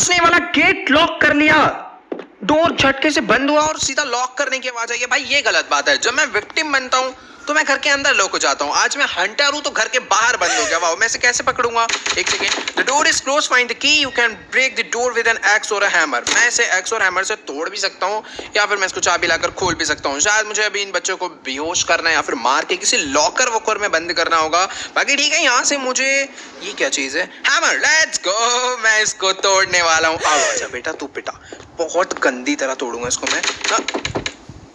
घुसने वाला gate lock कर लिया, डोर झटके से बंद हुआ और सीधा लॉक करने की आवाज आई है। भाई ये गलत बात है। जब मैं विक्टिम बनता हूँ तो मैं घर के अंदर लॉक हो जाता हूँ। आज मैं हंटर हूँ तो घर के बाहर बंद हो गया। वाह, मैं इसे कैसे पकड़ूंगा? एक second. The door is close, find the key, you can break the door with an axe और अ हैमर। मैं इसे एक्स और हैमर से तोड़ भी सकता हूँ या फिर मैं इसको चाबी लाकर खोल भी सकता हूँ। शायद मुझे अभी इन बच्चों को बेहोश करना है या फिर मार के किसी लॉकर वॉकर में बंद करना होगा। बाकी ठीक है, यहाँ से मुझे ये क्या चीज है? Hammer, let's go. मैं इसको तोड़ने वाला हूँ। आओ आजा बेटा, तू पिटा। बहुत गंदी तरह तोड़ूंगा इसको मैं।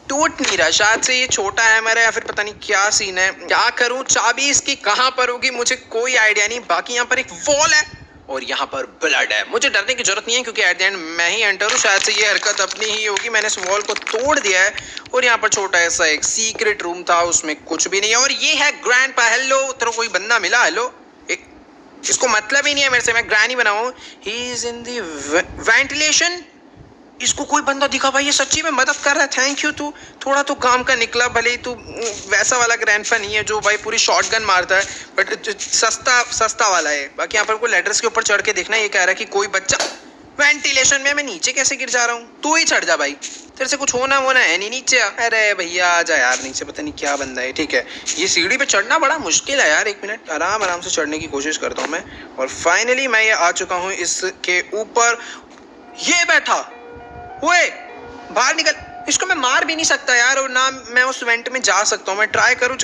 टूट नहीं रहा, शायद से ये छोटा हैमर है या फिर पता नहीं क्या सीन है। क्या करूं? चाबी इसकी कहां पर होगी मुझे कोई आइडिया नहीं। बाकी यहाँ पर एक वॉल है और यहाँ पर ब्लड है। मुझे डरने की जरूरत नहीं है क्योंकि एट द एंड मैं ही एंटर हूँ। शायद से ये हरकत अपनी ही होगी। मैंने इस वॉल को तोड़ दिया है और यहाँ पर छोटा ऐसा एक सीक्रेट रूम था, उसमें कुछ भी नहीं है। और ये है ग्रैंडपा। हेलो, तेरे कोई बंदा मिला? हेलो, इसको मतलब ही नहीं है मेरे से। मैं ग्रैनी बनाऊं। He is in the ventilation. इसको कोई बंदा दिखा भाई, ये सच्ची में मदद कर रहा है। Thank you. तू थोड़ा तो काम का निकला, भले ही तू वैसा वाला ग्रैंडपा नहीं है जो भाई पूरी शॉटगन मारता है, बट सस्ता वाला है। बाकी यहाँ पर कोई लेटर्स के ऊपर चढ़ के देखना, ये कह रहा है कि कोई बच्चा वेंटिलेशन में। मैं नीचे कैसे गिर जा रहा हूँ? तू ही चढ़ जा भाई, तेरे से कुछ होना है नहीं नीचे। अरे भैया आ जा यार नीचे, पता नहीं क्या बंदा है। ठीक है, ये सीढ़ी पे चढ़ना बड़ा मुश्किल है यार। एक मिनट, आराम से चढ़ने की कोशिश करता हूँ मैं। और फाइनली मैं ये आ चुका हूँ इसके ऊपर। ये बैठा ओए, बाहर निकल। इसको मैं मार भी नहीं सकता यार, और ना मैं उस वेंट में जा सकता हूँ। मैं ट्राई करूँ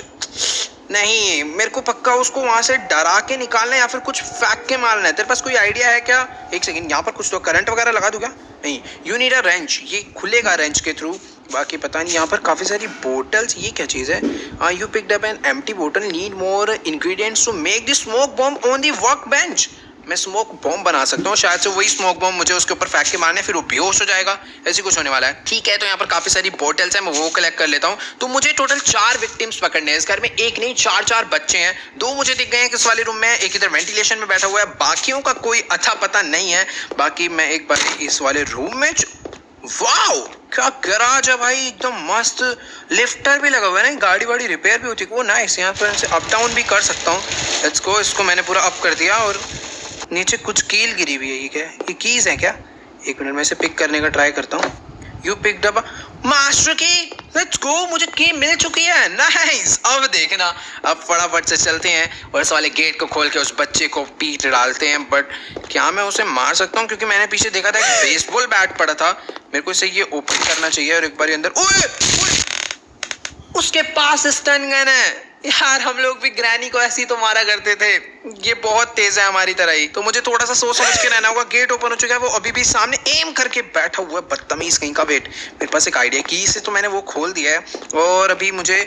नहीं, मेरे को पक्का उसको वहां से डरा के निकालना है या फिर कुछ फेंक के मारना है। तेरे पास कोई आइडिया है क्या? एक सेकंड, यहाँ पर कुछ तो करंट वगैरह लगा दूं क्या? नहीं, यू नीड अ रेंच। ये खुलेगा रेंच के थ्रू। बाकी पता नहीं। यहाँ पर काफी सारी बोटल्स, ये क्या चीज है? You picked up an empty bottle, need more ingredients to make the smoke bomb on the work bench. मैं स्मोक बॉम्ब बना सकता हूँ। शायद से वही स्मोक बॉम्ब मुझे उसके ऊपर फेंक के मारने, फिर वो बेहोश हो जाएगा। ऐसी कुछ होने वाला है। ठीक है, तो यहाँ पर काफी सारी बोटल्स हैं, मैं वो कलेक्ट कर लेता हूँ। तो मुझे टोटल 4 विक्टिम्स पकड़ने हैं। इस घर में एक नहीं 4 बच्चे हैं। 2 मुझे दिख गए हैं किस वाले रूम में, एक इधर वेंटिलेशन में बैठा हुआ है। बाकियों का कोई अता पता नहीं है। बाकी मैं एक बार इस वाले रूम में। वाओ, क्या गैराज है भाई, एकदम मस्त। लिफ्टर भी लगा हुआ है ना, गाड़ी वाड़ी रिपेयर भी होती है। वो नाइस, यहाँ पर से अप डाउन भी कर सकता हूँ। Let's go. इसको मैंने पूरा अप कर दिया और नीचे कुछ कील गिरी हुई है। ये क्या है? ये कीज है क्या? एक मिनट, मैं इसे पिक करने का ट्राई करता हूँ। यू पिक्ड अप मास्टर की। लेट्स गो, मुझे की मिल चुकी है। नाइस। अब देखना, अब फटाफट से चलते हैं और इस वाले गेट को खोल के उस बच्चे को पीट डालते हैं। बट क्या मैं उसे मार सकता हूँ? क्योंकि मैंने पीछे देखा था एक बेसबॉल बैट पड़ा था। मेरे को इसे ये ओपन करना चाहिए और एक बार अंदर। ओए, उसके पास स्टन गन है। यार हम लोग भी ग्रैनी को ऐसी तो मारा करते थे। ये बहुत तेज है हमारी तरह ही, तो मुझे थोड़ा सा सोच समझ के रहना होगा। गेट ओपन हो चुका है, वो अभी भी सामने एम करके बैठा हुआ है, बदतमीज कहीं का। वेट, मेरे पास एक आइडिया की से तो मैंने वो खोल दिया है। और अभी मुझे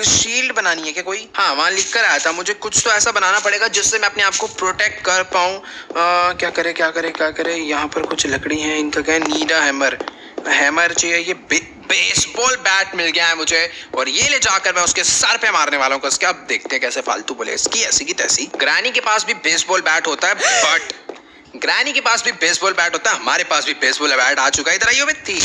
शील्ड बनानी है क्या कोई? हाँ, वहां लिख कर आया था। मुझे कुछ तो ऐसा बनाना पड़ेगा जिससे मैं अपने आप को प्रोटेक्ट कर पाऊँ। क्या करे? यहाँ पर कुछ लकड़ी है, इनका क्या? नीड अ हैमर चाहिए। ये बेसबॉल बैट मिल गया है मुझे और ये ले जाकर मैं उसके सर पे मारने वाला हूँ कसके। अब देखते हैं कैसे फालतू बोले इसकी ऐसी की तैसी। ग्रैनी के पास भी बेसबॉल बैट होता है, बट ग्रैनी के पास भी बेसबॉल बैट होता है, हमारे पास भी बेसबॉल बैट आ चुका है। इधर आइयो बे।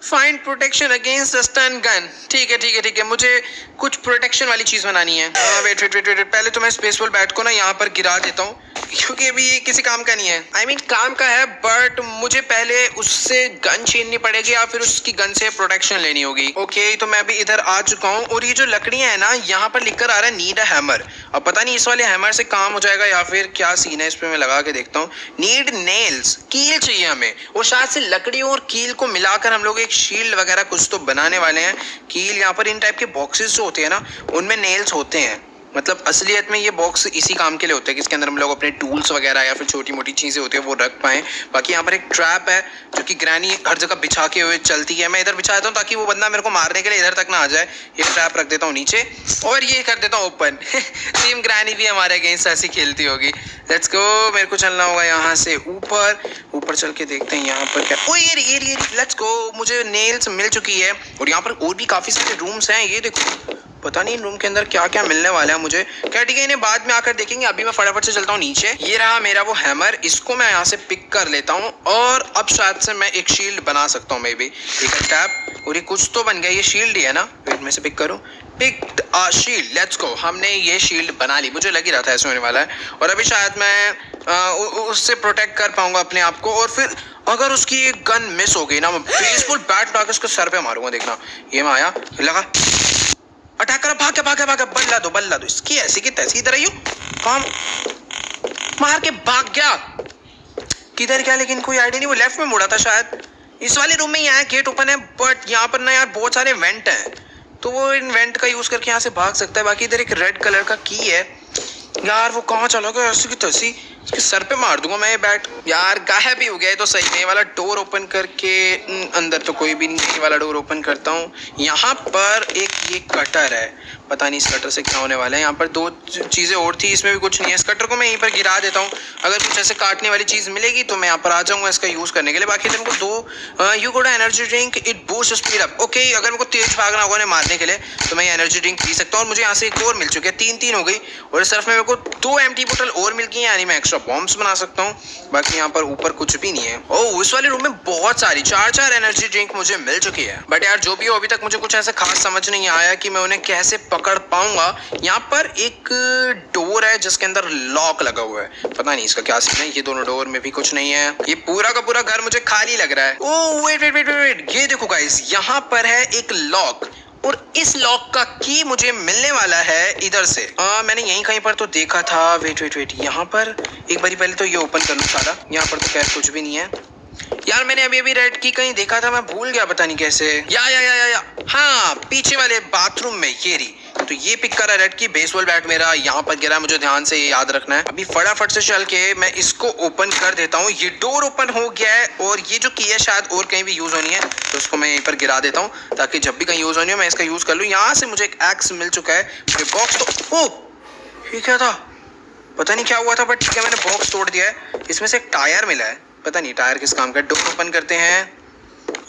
Find protection against stun gun. ठीक है, मुझे कुछ प्रोटेक्शन वाली चीज बनानी है। वेट, पहले तो मैं इस बेसबॉल बैट को ना यहाँ पर गिरा देता हूँ क्योंकि अभी ये किसी काम का नहीं है। I mean, काम का है, बट मुझे पहले उससे गन छीननी पड़ेगी या फिर उसकी गन से प्रोटेक्शन लेनी होगी। ओके, तो मैं अभी इधर आ चुका हूँ और ये जो लकड़ियां है ना, यहाँ पर लिखकर आ रहा है नीड अ हैमर। अब पता नहीं इस वाले हैमर से काम हो जाएगा या फिर क्या सीन है। इस पे मैं लगा के देखता हूँ। नीड नेल्स, कील चाहिए हमें। और शायद से लकड़ियों और कील को मिलाकर हम लोग एक शील्ड वगैरह कुछ तो बनाने वाले हैं। कील, यहाँ पर इन टाइप के बॉक्सेस जो होते हैं ना, उनमें नेल्स होते हैं। मतलब असलियत में ये बॉक्स इसी काम के लिए होते हैं कि इसके अंदर हम लोग अपने टूल्स वगैरह या फिर छोटी मोटी चीजें होती है वो रख पाएं। बाकी यहाँ पर एक ट्रैप है जो कि ग्रैनी हर जगह बिछा के हुए चलती है। मैं इधर बिछा देता हूँ ताकि वो बंदा मेरे को मारने के लिए इधर तक ना आ जाए। ये ट्रैप रख देता हूँ नीचे और ये कर देता हूँ ओपन। सेम ग्रैनी भी हमारे अगेंस्ट ऐसी खेलती होगी। लेट्स गो, मेरे को चलना होगा यहाँ से ऊपर चल के देखते हैं यहाँ पर क्या। ओ ये लेट्स गो, मुझे नेल्स मिल चुकी है और यहाँ पर और भी काफी सारे रूम्स हैं। ये देखो, पता नहीं रूम के अंदर क्या क्या मिलने वाला है मुझे। क्या ठीक है, इन्हें बाद में आकर देखेंगे। अभी मैं फटाफट से चलता हूँ नीचे। ये रहा मेरा वो हैमर, इसको मैं यहाँ से पिक कर लेता हूँ और अब शायद से मैं एक शील्ड बना सकता हूँ। मे बी एक टैप और ये कुछ तो बन गया। ये शील्ड ही है ना? वेट, में से पिक करूँ। Picked a shield. Let's go, हमने ये शील्ड बना ली। मुझे लग ही रहा था ऐसे होने वाला है। और अभी शायद मैं उससे प्रोटेक्ट कर पाऊंगा अपने आप को। और फिर अगर उसकी एक गन मिस हो गई ना, मैं बेसबॉल बैट उठा के उसके सर पे मारूंगा। देखना, ये मैं आया, लगा, अटैक करा, भाग भाग बल्ला दो इसकी ऐसी की तैसी। इधर आइयो, काम मार के भाग गया। किधर क्या, लेकिन कोई आइडिया नहीं। वो लेफ्ट में मुड़ा था शायद। इस वाले रूम में यहाँ गेट ओपन है, बट यहाँ पर ना यार बहुत सारे वेंट हैं, तो वो इन वेंट का यूज करके यहाँ से भाग सकता है। बाकी इधर एक रेड कलर का की है यार, वो कहाँ चला गया ऐसी की तैसी। इसके सर पे मार दूंगा मैं ये बैट। यार गायब भी हो गया है तो सही में। वाला डोर ओपन करके, अंदर तो कोई भी नहीं है। वाला डोर ओपन करता हूँ। यहाँ पर एक ये कटर है, पता नहीं इस कटर से क्या होने वाला है। यहाँ पर दो चीजें और थी, इसमें भी कुछ नहीं है। इस कटर को मैं यहीं पर गिरा देता हूँ। अगर कुछ ऐसे काटने वाली चीज मिलेगी तो मैं यहाँ पर आ जाऊंगा इसका यूज करने के लिए। बाकी तुमको दो you got energy drink, it boost speed up. Okay, अगर मेरे को तेज भागना होगा मारने के लिए तो मैं एनर्जी ड्रिंक पी सकता हूँ। और मुझे यहाँ से एक और मिल चुकी है, तीन हो गई। और इस तरफ में मेरे को 2 एम्प्टी बोतल और मिल गई है, यानी मैं एक्स्ट्रा बॉम्ब्स बना सकता हूँ। बाकी यहाँ पर ऊपर कुछ भी नहीं है। ओह, इस वाले रूम में बहुत सारी 4 एनर्जी ड्रिंक मुझे मिल चुकी है। बट यार जो भी हो, अभी तक मुझे कुछ ऐसा खास समझ नहीं आया कि मैं उन्हें कैसे पकड़ पाऊंगा। यहाँ पर एक डोर है जिसके अंदर लॉक लगा हुआ है, पता नहीं इसका क्या सीन है। ये दोनों डोर में भी कुछ नहीं है। ये पूरा का पूरा घर मुझे खाली लग रहा है। ओह वेट, ये देखो गाइस, यहाँ पर है एक लॉक, और इस लॉक का की मुझे मिलने वाला है इधर से। मैंने यहीं कहीं पर तो देखा था। वेट, यहाँ पर एक बारी पहले तो ये ओपन कर लूं सारा। यहाँ पर तो खैर कुछ भी नहीं है। यार मैंने अभी रेड की कहीं देखा था, मैं भूल गया पता नहीं कैसे। या हाँ, पीछे वाले बाथरूम में ये रही। तो ये पिक करा रेड की। बेसबॉल बैट मेरा यहाँ पर गिरा, मुझे ध्यान से ये याद रखना है। अभी फटाफट से चल के मैं इसको ओपन कर देता हूँ। ये डोर ओपन हो गया है, और ये जो की है शायद और कहीं भी यूज होनी है, तो उसको मैं यहीं पर गिरा देता हूँ ताकि जब भी कहीं यूज होनी हो मैं इसका यूज कर लूँ। यहाँ से मुझे एक एक्स मिल चुका है। बॉक्स तो, ओ ये क्या था, पता नहीं क्या हुआ था, बट ठीक है, मैंने बॉक्स तोड़ दिया है। इसमें से एक टायर मिला है, पता नहीं टायर किस काम का। डोर ओपन करते हैं।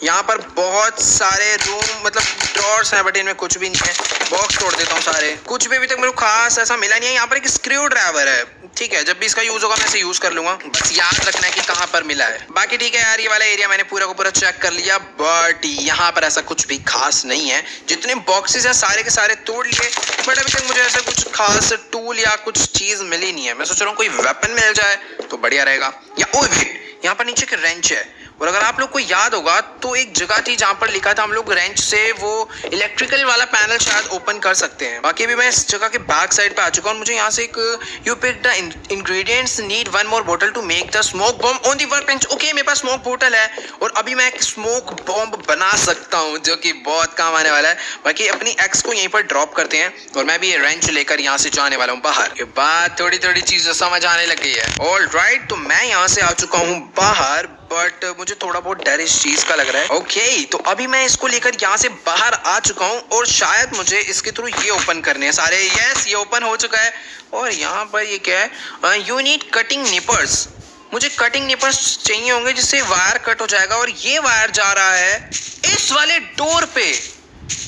यहाँ पर बहुत सारे रूम मतलब ड्रॉर्स हैं, बट इनमें कुछ भी नहीं है। बॉक्स तोड़ देता हूँ सारे। कुछ भी अभी तक मेरे को खास ऐसा मिला नहीं है। यहाँ पर एक स्क्रू ड्राइवर है, ठीक है, जब भी इसका यूज होगा मैं इसे यूज कर लूंगा। बस याद रखना है कि कहाँ पर मिला है। बाकी ठीक है यार, ये वाला एरिया मैंने पूरा का पूरा चेक कर लिया, बट यहाँ पर ऐसा कुछ भी खास नहीं है। जितने बॉक्सेस हैं सारे के सारे तोड़ लिए, बट अभी तक मुझे ऐसा कुछ खास टूल या कुछ चीज मिली नहीं है। मैं सोच रहा हूँ कोई वेपन मिल जाए तो बढ़िया रहेगा। या ओ वेट, यहाँ पर नीचे एक रेंच है। और अगर आप लोग को याद होगा तो एक जगह थी जहां पर लिखा था हम लोग रेंच से वो इलेक्ट्रिकल वाला पैनल शायद ओपन कर सकते हैं। बाकी भी मैं इस जगह के बैक साइड पे आ चुका हूँ। मुझे यहाँ से एक you pick the ingredients, need 1 more bottle to make the smoke bomb on the workbench। Okay, मेरे पास स्मोक बोतल है और अभी मैं एक स्मोक बॉम्ब बना सकता हूँ जो कि बहुत काम आने वाला है। बाकी अपनी एक्स को यहीं पर ड्रॉप करते हैं और मैं भी ये रेंच लेकर यहाँ से जाने वाला हूँ बाहर। के बाद थोड़ी चीजें समझ आने लग गई है। ऑलराइट, तो मैं यहाँ से आ चुका हूँ बाहर, बट मुझे थोड़ा बहुत डर इस चीज का लग रहा है। ओके, तो अभी मैं इसको लेकर यहाँ से बाहर आ चुका हूँ और शायद मुझे इसके थ्रू ये ओपन करने हैं सारे। यस, ये ओपन हो चुका है। और यहाँ पर ये क्या है, यू नीड कटिंग निपर्स। मुझे कटिंग निपर्स चाहिए होंगे जिससे वायर कट हो जाएगा, और ये वायर जा रहा है इस वाले डोर पे।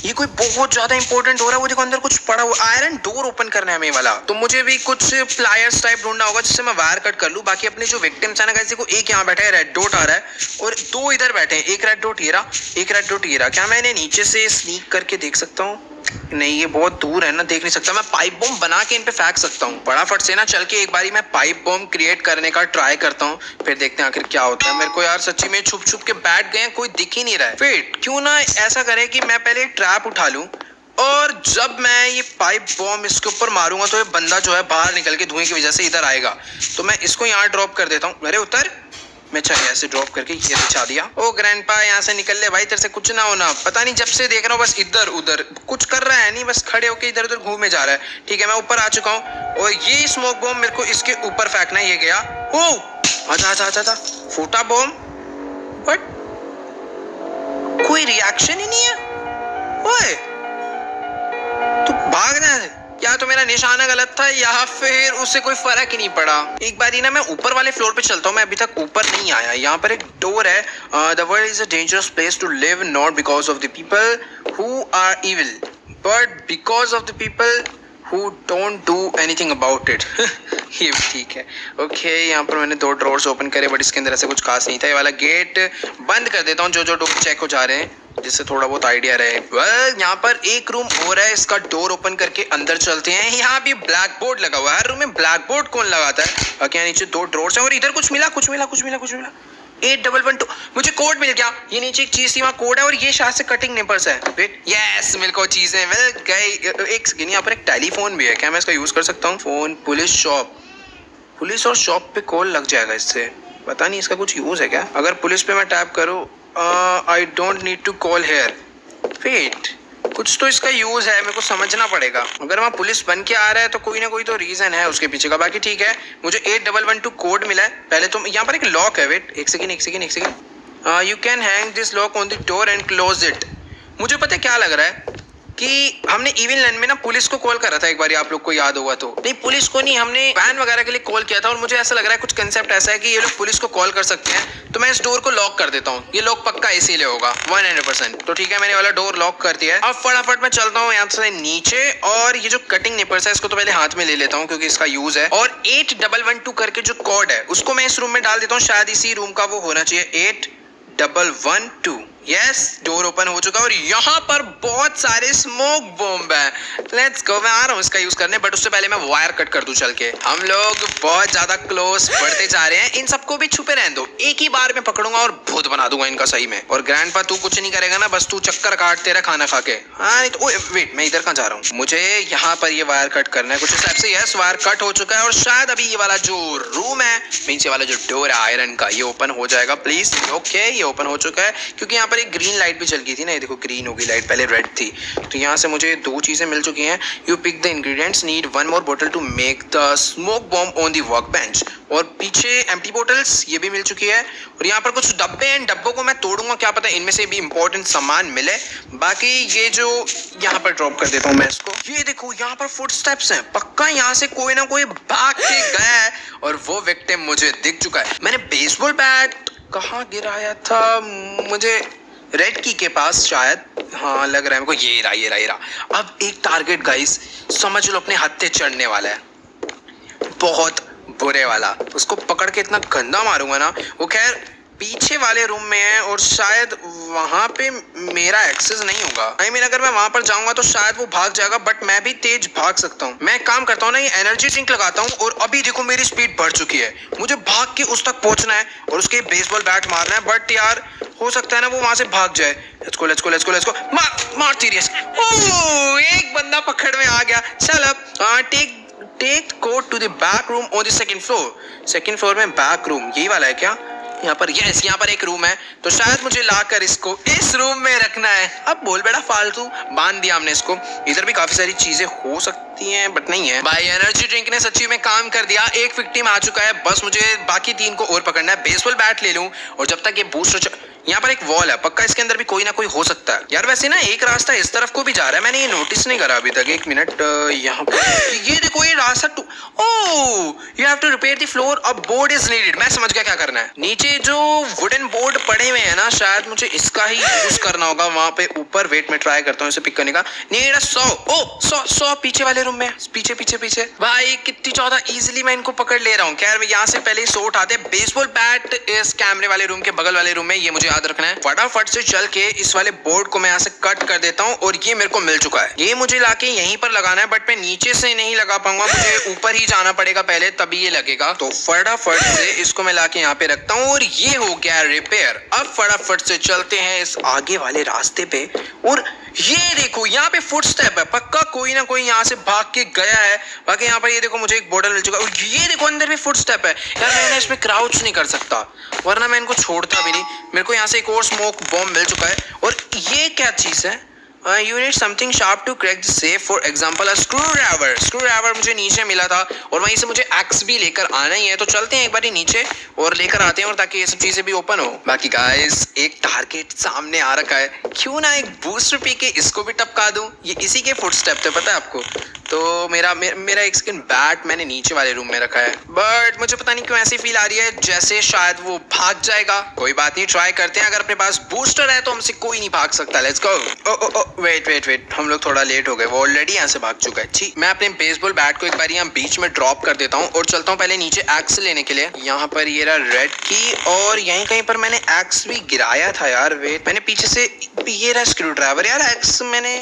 ये कोई बहुत ज्यादा इंपॉर्टेंट डोर है। वो देखो अंदर कुछ पड़ा हुआ, आयरन डोर ओपन करना है हमें वाला। तो मुझे भी कुछ प्लायर्स टाइप ढूंढना होगा जिससे मैं वायर कट कर लूं। बाकी अपने जो विक्टिम्स है ना गाइस, देखो एक यहाँ बैठा है, रेड डॉट आ रहा है, और 2 इधर बैठे हैं। एक रेड डॉट ये रहा, एक रेड डॉट ये रहा। क्या मैं इन्हें नीचे से स्नीक करके देख सकता हूँ? नहीं, ये बहुत दूर है ना, देख नहीं सकता। मैं पाइप बॉम्ब बना के इन पे फेंक सकता हूँ। फटाफट से ना चल के एक बारी मैं पाइप बॉम्ब क्रिएट करने का ट्राई करता हूँ, फिर देखते हैं आखिर क्या होता है। मेरे को यार सच्ची में छुप के बैठ गए, कोई दिख ही नहीं रहा है। वेट, क्यों ना ऐसा करें कि मैं पहले ट्रैप उठा लूं, और जब मैं ये पाइप बॉम्ब इसके ऊपर मारूंगा तो ये बंदा जो है बाहर निकल के धुएं की वजह से इधर आएगा। तो मैं इसको यहाँ ड्रॉप कर देता हूँ। अरे उतर, मैं चलिए ऐसे ड्रॉप करके ये बिछा दिया। ओ ग्रैंडपा, यहाँ से निकल ले भाई, तेरे से कुछ ना होना। पता नहीं जब से देख रहा हूँ बस इधर उधर कुछ कर रहा है नहीं, बस खड़े होके इधर उधर घूमे जा रहा है। ठीक है, मैं ऊपर आ चुका हूँ और ये स्मोक बॉम्ब मेरे को इसके ऊपर फेंकना है। ये गया। ओ आजा, फूटा बॉम्ब, बट कोई रिएक्शन ही नहीं है। ओए, तो भागना है या तो मेरा निशाना गलत था या फिर उससे कोई फर्क ही नहीं पड़ा। एक बार ना मैं ऊपर वाले फ्लोर पे चलता हूँ, मैं अभी तक ऊपर नहीं आया। यहाँ पर एक डोर है। The world is a dangerous place to live, not because of the people who are evil, but because of the people who don't do anything about it. ये भी ठीक है। ओके, यहाँ पर मैंने 2 ड्रॉर्स ओपन करे, but इसके अंदर ऐसा कुछ खास नहीं था। ये वाला गेट बंद कर देता हूँ, जो डोर चेक हो जा रहे हैं। जिससे थोड़ा बहुत आइडिया रहे। वेल यहाँ पर एक रूम और है, इसका डोर ओपन करके अंदर चलते हैं। यहाँ भी ब्लैक बोर्ड लगा हुआ है, हर रूम में ब्लैक बोर्ड कौन लगाता है। बाकी यहाँ नीचे 2 ड्रॉर्स हैं और इधर कुछ मिला 8112। मुझे कोड मिल गया। ये नीचे एक चीज थी, वहाँ कोड है और ये शायद से कटिंग निपर्स है। वेट, यस मेरे को चीजें मिल गई। एक सेकंड, यहाँ पर एक टेलीफोन भी है, क्या मैं इसका यूज कर सकता हूँ? फोन, पुलिस और शॉप पे कॉल लग जाएगा इससे। पता नहीं इसका कुछ यूज है क्या। अगर पुलिस पे मैं टैप करूँ, I don't need to call here. Wait, कुछ तो इसका यूज है, मेरे को समझना पड़ेगा। अगर वहाँ पुलिस बन के आ रहा है तो कोई ना कोई तो रीजन है उसके पीछे का। बाकी ठीक है, मुझे 8112 कोड मिला है। पहले तो यहाँ पर एक लॉक है। वेट, एक second. You can hang this lock on the door and close it. मुझे पता है क्या लग रहा है कि हमने इविल लैंड में ना पुलिस को कॉल करा था एक बार, आप लोग को याद होगा तो। नहीं, पुलिस को नहीं, हमने वैन वगैरह के लिए कॉल किया था और मुझे ऐसा लग रहा है कुछ कंसेप्ट ऐसा है कि ये लोग पुलिस को कॉल कर सकते हैं। तो मैं इस डोर को लॉक कर देता हूँ। ये लॉक पक्का इसीलिए होगा 100%। तो ठीक है, मैंने वाला डोर लॉक कर दिया है। अब फटाफट मैं चलता हूँ यहाँ से नीचे और ये जो कटिंग निपर्स है इसको तो पहले हाथ में ले लेता हूँ क्योंकि इसका यूज है। और 8112 करके जो कोड है उसको मैं इस रूम में डाल देता हूँ। शायद इसी रूम का वो होना चाहिए, 8112। यस, डोर ओपन हो चुका है और यहाँ पर बहुत सारे स्मोक बॉम्ब है। लेट्स गो, मैं आ रहा हूँ इसका यूज करने, बट उससे पहले मैं वायर कट कर दूं चल के। हम लोग बहुत ज्यादा क्लोज बढ़ते जा रहे हैं। इन सबको भी छुपे रहने दो, एक ही बार में पकड़ूंगा और भूत बना दूंगा इनका सही में। और ग्रैंडपा तू कुछ नहीं करेगा ना, बस तू चक्कर काटते रह खाना खा के। हाँ तो वेट, मैं इधर कहाँ जा रहा हूँ? मुझे यहाँ पर ये वायर कट करना है कुछ हिसाब से। यस, वायर कट हो चुका है और शायद अभी ये वाला जो रूम है, नीचे वाला जो डोर है आयरन का, ये ओपन हो जाएगा प्लीज। ओके, ये ओपन हो चुका है क्योंकि यहाँ पर एक ग्रीन लाइट भी चल गई थी ना। ये देखो ग्रीन होगी लाइट, पहले रेड थी। तो यहाँ से मुझे 2 चीजें मिल चुकी हैं। You pick the ingredients, need 1 more bottle to make the smoke bomb on the work bench. और पीछे एम्प्टी बोटल्स ये भी मिल चुकी है। और यहाँ पर कुछ डब्बे हैं, डब्बों को मैं तोड़ूंगा, क्या पता इनमें से भी इंपॉर्टेंट सामान मिले। बाकी ये जो यहाँ पर ड्रॉप कर देता हूँ मैं इसको। ये देखो यहाँ पर फुटस्टेप्स हैं, पक्का यहाँ से कोई ना कोई भाग के गया है और वो विक्टिम मुझे दिख चुका है। मैंने बेसबॉल बैट कहाँ गिराया था? मुझे रेड की के पास शायद, हाँ लग रहा है मेरे को। ये रहा। अब एक टारगेट गाइस समझ लो अपने हत्थे चढ़ने वाला है, बहुत बुरे वाला। उसको पकड़ के इतना गंदा मारूंगा ना। वो खैर पीछे वाले रूम में है और शायद वहां पे मेरा एक्सेस नहीं होगा। आई मीन अगर मैं वहां पर जाऊंगा तो शायद वो भाग जाएगा, बट मैं भी तेज भाग सकता हूँ। मैं काम करता हूँ ना, ये एनर्जी ड्रिंक लगाता हूँ और अभी देखो मेरी स्पीड बढ़ चुकी है। मुझे भाग के उस तक पहुंचना है और उसके बेसबॉल बैट मारना है, बट यार हो सकता है ना वो वहां से भाग जाए। Let's go. मार सीरियस। ओह, एक बंदा पकड़ में आ गया। चल अब take code to the back room on the second floor में बैक रूम यही वाला है क्या? यहाँ पर यस, यहाँ पर एक रूम है तो शायद मुझे लाकर इसको इस रूम में रखना है। अब बोल बेटा फालतू, बांध दिया हमने इसको। इधर भी काफी सारी चीजें हो सकती हैं बट नहीं है। भाई एनर्जी ड्रिंक ने सच्ची में काम कर दिया। एक विक्टिम आ चुका है, बस मुझे बाकी 3 को और पकड़ना है। बेसबॉल बैट ले लूं और जब तक ये बूस्ट। यहाँ पर एक वॉल है, पक्का इसके अंदर भी कोई ना कोई हो सकता है। यार वैसे ना एक रास्ता इस तरफ को भी जा रहा है, मैंने ये नोटिस नहीं करा अभी तक। एक मिनट, यहाँ पर ये देखो ये रास्ता you have to repair the floor, a board is needed. मैं समझ गया क्या करना है। नीचे जो वुडन बोर्ड पड़े हुए हैं ना, शायद मुझे इसका ही यूज करना होगा वहां पे ऊपर। वेट में ट्राई करता हूँ इसे पिक करने का। नीड 100 पीछे वाले रूम में, पीछे भाई कितनी 14 इजीली मैं इनको पकड़ ले रहा हूँ। खैर यहाँ से पहले 100 उठाते। बेसबॉल बैट इस कैमरे वाले रूम के बगल वाले रूम में, ये मुझे याद रखना है। फटाफट से चल के इस वाले बोर्ड को मैं यहाँ से कट कर देता हूँ और ये मेरे को मिल चुका है। ये मुझे लाके यहीं पर लगाना है, बट मैं नीचे से नहीं लगा पाऊंगा, मुझे ऊपर ही जाना पड़ेगा पहले, तभी ये लगेगा। तो फटाफट से इसको मैं लाके यहाँ पे रखता हूँ और ये हो गया रिपेयर। अब फटाफट से चलते हैं इस आगे वाले रास्ते पे और ये देखो यहाँ पे फुटस्टेप है, पक्का कोई ना कोई यहाँ से भाग के गया है। बाकी यहाँ पर ये देखो मुझे एक बोतल मिल चुका है और ये देखो अंदर भी फुटस्टेप है। यार मैं इसमें क्राउच नहीं कर सकता वरना मैं इनको छोड़ता भी नहीं। मेरे को यहाँ से एक और स्मोक बॉम्ब मिल चुका है और ये क्या चीज है? You need something sharp to crack the safe, for example a screwdriver। Screwdriver मुझे नीचे मिला था और वहीं से मुझे एक्स भी लेकर आना ही है। तो चलते हैं एक बार नीचे और लेकर आते हैं और ताकि ये सब चीजें भी ओपन हो। बाकी गाइस एक टारगेट सामने आ रखा है, क्यों ना एक बूस्टर पी के इसको भी टपका दूं। ये इसी के फुटस्टेप थे, पता है आपको। तो मेरा एक स्किन बैट मैंने नीचे वाले रूम में रखा है, बट मुझे पता नहीं क्यों ऐसी फील आ रही है जैसे शायद वो भाग जाएगा। कोई बात नहीं, ट्राई करते हैं। अगर अपने पास बूस्टर है तो हमसे कोई नहीं भाग सकता। Let's go. Wait wait wait, हम लोग थोड़ा लेट हो गए, वो ऑलरेडी यहाँ से भाग चुका है। छी, मैं अपने बेसबॉल बैट को एक बार यहाँ बीच में ड्रॉप कर देता हूँ और चलता हूँ पहले नीचे एक्स लेने के लिए। यहाँ पर ये रहा रेड की, और यहीं कहीं पर मैंने एक्स भी गिराया था यार। वेट, मैंने पीछे से ये रहा स्क्रू ड्राइवर यार। एक्स मैंने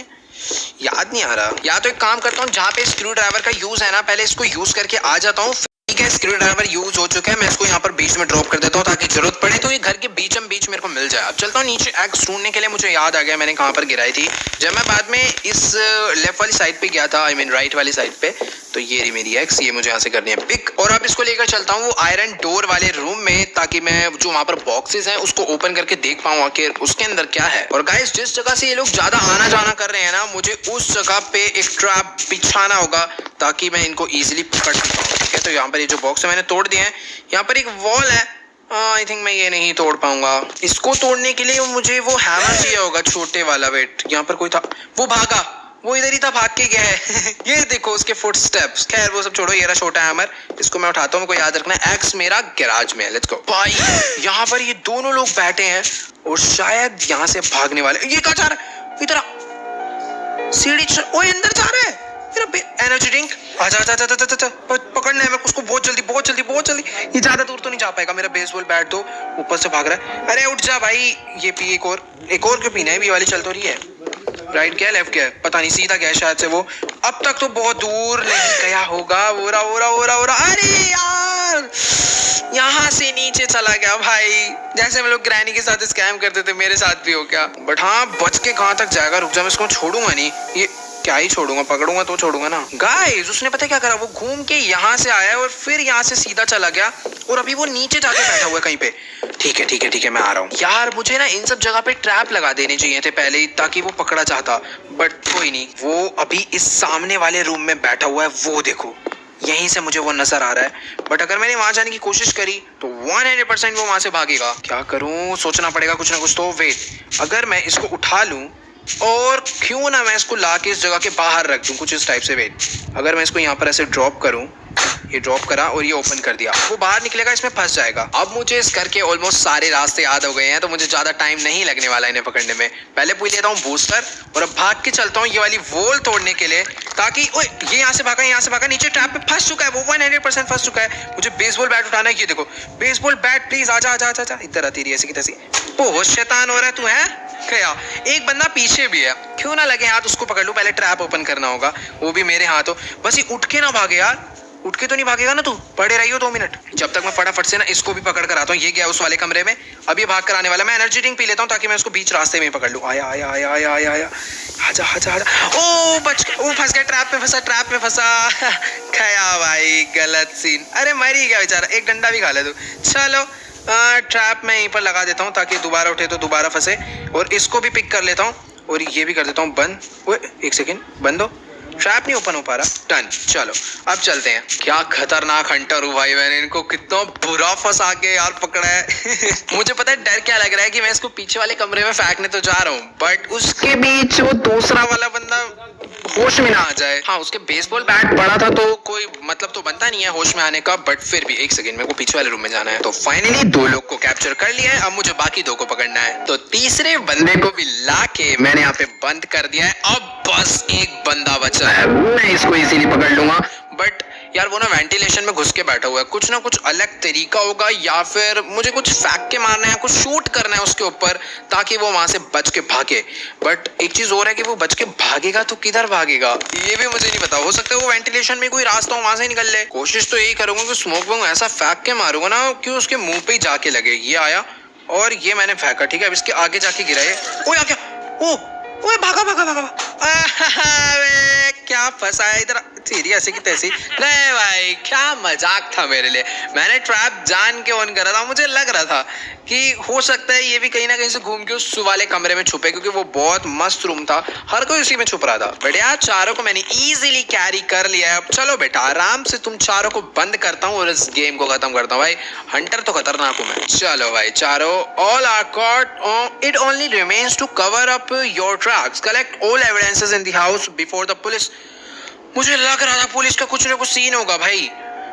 याद नहीं आ रहा। या तो एक काम करता हूँ, जहाँ पे स्क्रू ड्राइवर का यूज है ना, पहले इसको यूज करके आ जाता हूँ। ठीक है, स्क्रू ड्राइवर यूज हो चुका है, मैं इसको यहाँ पर बीच में ड्रॉप कर देता हूँ ताकि जरूरत पड़े तो ये घर के बीचम बीच मेरे को मिल जाए। अब चलता हूँ नीचे एक्स ढूंढने के लिए। मुझे याद आ गया मैंने कहाँ पर गिराई थी, जब मैं बाद में इस लेफ्ट वाली साइड पे गया था, आई मीन राइट वाली साइड पे। तो ये रही मेरी एक्स, ये मुझे यहाँ से करनी है पिक, और अब इसको लेकर चलता हूँ वो आयरन डोर वाले रूम में, ताकि मैं जो वहाँ पर बॉक्सेस हैं उसको ओपन करके देख पाऊँ आखिर उसके अंदर क्या है। और गाइस, जिस जगह से ये लोग ज्यादा आना जाना कर रहे हैं ना, मुझे उस जगह पे एक ट्रैप बिछाना होगा ताकि मैं इनको इजीली पकड़ पाऊँ। ठीक है, तो यहाँ पर ये जो बॉक्स है मैंने तोड़ दिए हैं। यहाँ पर एक वॉल है, आई थिंक मैं ये नहीं तोड़ पाऊंगा। इसको तोड़ने के लिए मुझे वो हैमर चाहिए होगा, छोटे वाला। वेट, यहाँ पर कोई था, वो भागा, वो इधर ही था, भाग के गया है। ये देखो उसके फुट स्टेप्स। खैर वो सब छोड़ो, ये रहा छोटा हैमर, इसको मैं उठाता हूँ। मेरे को याद रखना है एक्स मेरा गैराज में है। लेट्स गो भाई। यहाँ पर ये दोनों लोग बैठे हैं और शायद यहाँ से भागने वाले। ये कहाँ जा रहा है? इधर सीढ़ी ओए अंदर जा रहा है। एनर्जी ड्रिंक, आजा आजा आजा आजा, पकड़ना है मेरे को उसको, बहुत जल्दी बहुत जल्दी बहुत जल्दी। ये ज्यादा दूर तो नहीं जा पाएगा, मेरा बेसबॉल बैट तो ऊपर से भाग रहा है। अरे उठ जा भाई, ये पी एक और क्यों पीना है? ये वाली चल तो रही है। राइट क्या लेफ्ट क्या, पता नहीं, सीधा गया शायद से वो। अब तक तो बहुत दूर नहीं गया होगा। ओरा ओरा ओरा ओरा, अरे यार यहाँ से नीचे चला गया भाई। जैसे हम लोग ग्रैनी के साथ स्कैम करते थे, मेरे साथ भी हो क्या। बट हाँ, बच के कहाँ तक जाएगा? रुक जा, मैं इसको छोड़ूंगा नहीं, ये क्या ही छोड़ूंगा, पकड़ूंगा तो छोड़ूंगा ना। गाइस, उसने पता क्या करा, वो घूम के यहाँ से आया और फिर यहाँ से सीधा चला गया, और अभी वो नीचे जाके बैठा हुआ है कहीं पे। ठीक है ठीक है ठीक है, मैं आ रहा हूँ यार। मुझे ना इन सब जगह पे ट्रैप लगा देने चाहिए थे पहले ही, ताकि वो पकड़ा जाता, बट कोई नहीं। वो अभी इस सामने वाले रूम में बैठा हुआ है, वो देखो, यहीं से मुझे वो नजर आ रहा है। बट अगर मैंने वहां जाने की कोशिश करी तो 100% वो वहां से भागेगा। क्या करूं, सोचना पड़ेगा कुछ ना कुछ। तो वेट, अगर मैं इसको उठा लूं और क्यों ना मैं इसको ला के इस जगह के बाहर रख दूं, कुछ इस टाइप से। वेट, अगर मैं इसको यहाँ पर ऐसे ड्रॉप करूं, ये ड्रॉप करा और ये ओपन कर दिया, वो बाहर निकलेगा, इसमें फंस जाएगा। अब मुझे इस घर के ऑलमोस्ट सारे रास्ते याद हो गए हैं, तो मुझे ज्यादा टाइम नहीं लगने वाला इन्हें पकड़ने में। पहले पूछ लेता हूँ बूस्टर, और अब भाग के चलता हूँ ये वाली वॉल तोड़ने के लिए, ताकि ओए ये यहाँ से भागा, नीचे ट्रैप पे फंस चुका है वो, 100% फंस चुका है। मुझे बेसबॉल बैट उठाना है। ये देखो बेसबॉल बैट, प्लीज आजा आजा आजा आजा, इधर आती रही ऐसी की तैसी। बहुत शैतान हो रहा है तू, है क्या? एक बंदा पीछे भी है, क्यों ना लगे हाथ, उसको पकड़ लूं। पहले ट्रैप ओपन करना होगा, वो भी मेरे हाथों। बस ये उठ के ना भागे यार, उठ के तो नहीं भागेगा ना तू, पड़े रहियो 2 मिनट, जब तक मैं फटाफट से ना इसको भी पकड़ कर आता हूँ। ये गया उस वाले कमरे में, अब ये भाग कर आने वाला। मैं एनर्जी ड्रिंक पी लेता हूँ ताकि मैं उसको बीच रास्ते में पकड़ लूँ। आया आया आया आया आया आया, आजा आजा आजा। ओ बच, ओ फंस गया, ट्रैप में फंसा, ट्रैप में फंसा। खया भाई, गलत सीन। अरे मर ही गया बेचारा, एक डंडा भी खा ले तू। चलो ट्रैप मैं यहीं पर लगा देता हूँ ताकि दोबारा उठे तो दोबारा फंसे, और इसको भी पिक कर लेता हूँ और ये भी कर देता हूँ बंद। ओए एक सेकेंड, बंद हो, ट्रैप नहीं ओपन हो पा रहा। डन, चलो अब चलते हैं। क्या खतरनाक हंटर हूँ भाई, मैंने इनको कितना बुरा फंसा के यार पकड़ा है। मुझे पता है डर क्या लग रहा है कि मैं इसको पीछे वाले कमरे में फेंकने तो जा रहा हूँ, बट उसके बीच वो दूसरा वाला बंदा होश में ना आ जाए। हाँ, उसके बेसबॉल बैट बड़ा था तो कोई मतलब तो बनता नहीं है होश में आने का, बट फिर भी एक सेकंड, मेरे को पीछे वाले रूम में जाना है। तो फाइनली 2 लोग को कैप्चर कर लिया है, अब मुझे बाकी 2 को पकड़ना है। तो तीसरे बंदे को भी लाके मैंने यहाँ पे बंद कर दिया है। अब बस एक बंदा बचा है, मैं इसको इजीली पकड़ लूंगा। बट यार वो ना वेंटिलेशन में घुस के बैठा हुआ है, कुछ ना कुछ अलग तरीका होगा, या फिर मुझे कुछ फेंक के मारना है, कुछ शूट करना है उसके ऊपर ताकि वो वहां से बच के भागे। बट एक चीज और है कि वो बच के भागेगा तो किधर भागेगा ये भी मुझे नहीं पता। हो सकता है वो वेंटिलेशन में कोई रास्ता हो, वहां से निकल ले। कोशिश तो यही करूंगा कि स्मोक बम ऐसा फेंक के मारूंगा ना कि उसके मुंह पे ही जाके लगे। ये आया और ये मैंने फेंका, ठीक है। अब इसके आगे जाके गिरा है। ओ या क्या, ओ ओए भागा भागा भागा, क्या फंसा है इधर, सीधी ऐसे की तैसी। नहीं भाई, क्या मजाक था मेरे लिए, मैंने ट्रैप जान के ऑन करा था। मुझे लग रहा था कि हो सकता है ये भी कहीं ना कहीं से घूम के उस वाले कमरे में छुपे, क्योंकि वो बहुत मस्त रूम था, हर कोई उसी में छुप रहा था। बट यार चारों को मैंने इजीली कैरी कर लिया है। अब चलो बेटा आराम से तुम चारों को बंद करता हूँ और इस गेम को खत्म करता हूँ। भाई हंटर तो खतरनाक हूँ मैं। चलो भाई चारों, all are caught, it only remains to cover up your tracks, collect all evidences in the house before the police. मुझे लग रहा था पुलिस का कुछ ना कुछ सीन होगा भाई,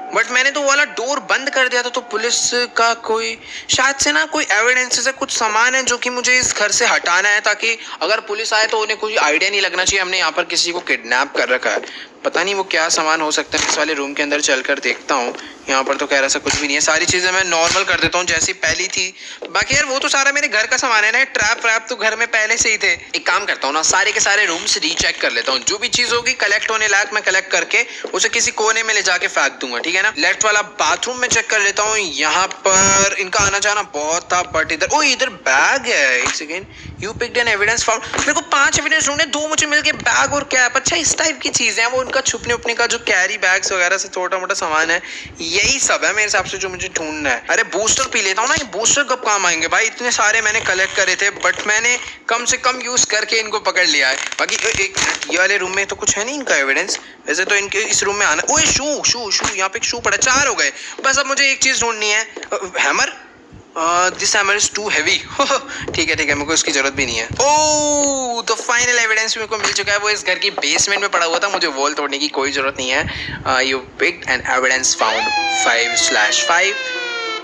बट मैंने तो वो वाला डोर बंद कर दिया था, तो पुलिस का कोई शायद से ना कोई एविडेंस से कुछ सामान है जो कि मुझे इस घर से हटाना है, ताकि अगर पुलिस आए तो उन्हें कोई आइडिया नहीं लगना चाहिए हमने यहाँ पर किसी को किडनैप कर रखा है। पता नहीं वो क्या सामान हो सकता है। इस वाले रूम के अंदर चलकर देखता हूँ। यहाँ पर तो कह रहा कुछ भी नहीं है, सारी चीजें मैं नॉर्मल कर देता हूँ जैसी पहली थी। बाकी यार वो तो सारा मेरे घर का सामान है ना, ट्रैप व्रैप तो घर में पहले से ही थे। एक काम करता हूँ ना, सारे के सारे रूम्स रीचेक कर लेता हूँ, जो भी चीज होगी कलेक्ट होने लायक मैं कलेक्ट करके उसे किसी कोने में ले जाके फेंक दूंगा, ठीक है ना। लेफ्ट वाला बाथरूम में चेक कर लेता हूँ, यहाँ पर इनका आना जाना बहुत था, बट इधर ओ इधर बैग है। एक second, you picked an evidence found. मेरे को 5 एविडेंस ढूंढने, 2 मुझे मिल गए, बैग और कैप। अच्छा इस टाइप की चीजें हैं, वो उनका छुपने उपने का जो कैरी बैग्स वगैरह से छोटा मोटा सामान है, यही सब है मेरे हिसाब से जो मुझे ढूंढना है। अरे बूस्टर पी लेता हूँ ना, ये बूस्टर कब काम आएंगे भाई, इतने सारे मैंने कलेक्ट करे थे, बट मैंने कम से कम यूज करके इनको पकड़ लिया है। बाकी एक ये वाले रूम में तो कुछ है नहीं इनका एविडेंस, वैसे तो इनके इस रूम में आना। ओए शू शू शू, यहाँ पे एक शू पड़ा, 4 हो गए। बस अब मुझे एक चीज ढूंढनी है, hammer. This hammer is too heavy. ठीक है मेरे को इसकी जरूरत भी नहीं है। ओह द फाइनल एविडेंस मेरे को मिल चुका है, वो इस घर की बेसमेंट में पड़ा हुआ था, मुझे वॉल तोड़ने की कोई जरूरत नहीं है। You picked an evidence found 5/5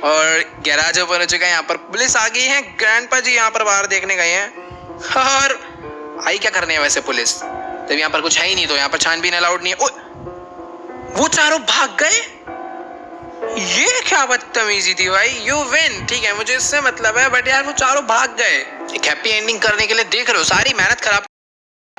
और गैराज ओपन हो चुका है। यहाँ पर पुलिस आ गई है, ग्रैंडपा जी यहाँ पर बाहर देखने गए हैं। और आई क्या करने है वैसे पुलिस, जब यहाँ पर कुछ है ही नहीं, तो यहाँ पर छानबीन अलाउड नहीं है। वो चारों भाग गए, ये क्या बदतमीजी थी भाई। यू विन, ठीक है मुझे इससे मतलब है, बट यार वो चारों भाग गए। एक हैप्पी एंडिंग करने के लिए देख रहे हो, सारी मेहनत खराब